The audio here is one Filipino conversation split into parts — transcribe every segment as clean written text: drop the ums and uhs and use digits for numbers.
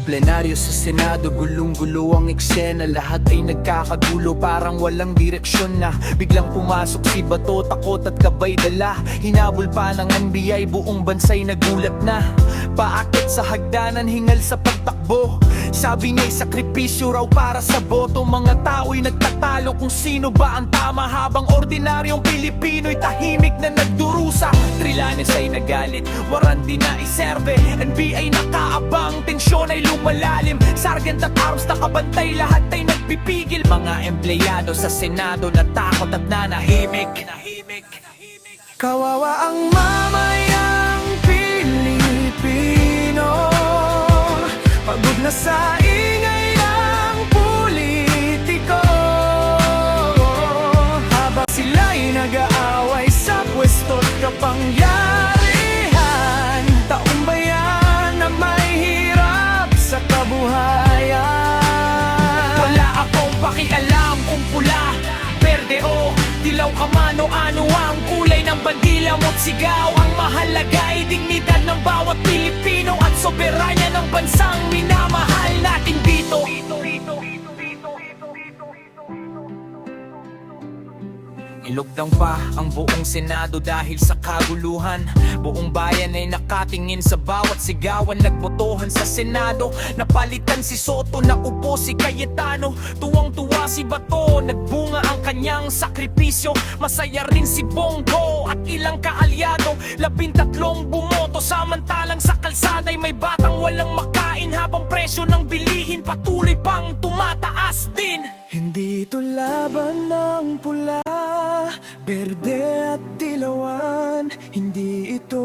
Plenaryo sa Senado, gulong-gulo ang eksena. Lahat ay nagkakagulo, parang walang direksyon na. Biglang pumasok si Bato, takot at kabay dala. Hinabol pa ng NBI, buong bansa'y nagulat na. Paakit sa hagdanan, hingal sa pagtakbo. Sabi niya'y sakripisyo raw para sa boto. Mga tao'y nagtatalo kung sino ba ang tama, habang ordinaryong Pilipino'y tahimik na nagdurusa. Trillanes ay nagalit, warranty na iserve. NBI nakaabang, tensyon ay lumalalim. Sergeant at arms nakabantay, lahat ay nagpipigil. Mga empleyado sa Senado natakot at nanahimik. Kawawa ang mamayang Pilipino, pagod na sa ingay ng politiko. Habang sila'y nag-aaway sa pwesto't kapangyarihan, taong bayan na may hirap sa kabuhayan. Wala akong pakialam kung pula, berde o dilaw ka man o ano ang kulay ng bandila mo't sigaw. Ang mahalaga ay dignidad ng bawat Pilipino at soberanya ng bansang minamahal natin dito. Ilugdang pa ang buong Senado dahil sa kaguluhan. Buong bayan ay nakatingin sa bawat sigawan. Nagbotohan sa Senado, napalitan si Soto, naupo si Cayetano. Tuwang-tuwa si Bato, nagbunga ang kanyang sakripisyo. Masaya rin si Bongo at ilang kaalyado. 13 bumoto, samantalang sa kalsada'y may batang walang makain. Habang presyo ng bilihin patuloy pang tumataas din. Hindi ito laban ng pula, berde at dilawan. Hindi ito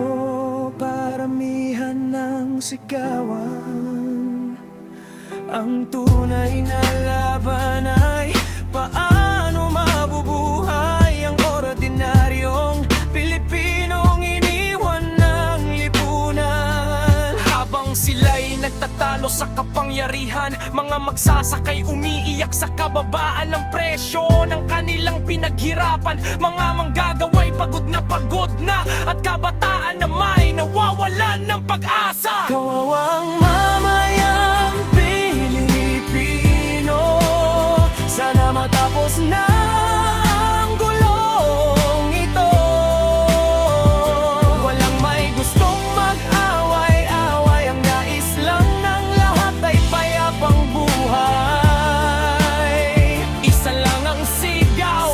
paramihan ng sigawan. Ang tunay na laban ay paano mabubuhay ang ordinaryong Pilipinong iniwan ng lipunan. Habang sila'y nagtatalo sa kapangyarihan, mga magsasakay umiiyak sa kababaan ng presyo ng kanilang pinaghirapan. Mga manggagaway pagod na at kabataan na may nawawalan ng pag-asa. Kawawang mamayang Pilipino, sana matapos na ang gulong ito. Walang may gustong mag-away-away, ang nais lang ng lahat ay payapang buhay. Isa lang ang sigaw,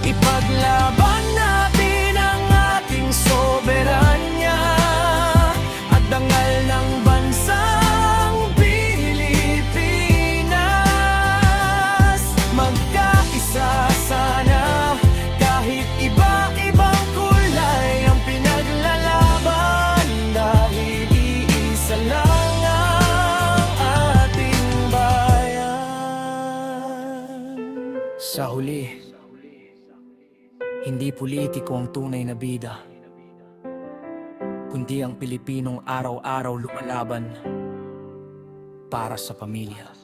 ipaglaban natin ang ating soberanya at dangal ng bansang Pilipinas. Magkaisa sana, kahit iba-ibang kulay ang pinaglalaban, dahil iisa lang ang ating bayan. Sa huli, hindi politiko ang tunay na bida, kundi ang Pilipinong araw-araw lumalaban para sa pamilya.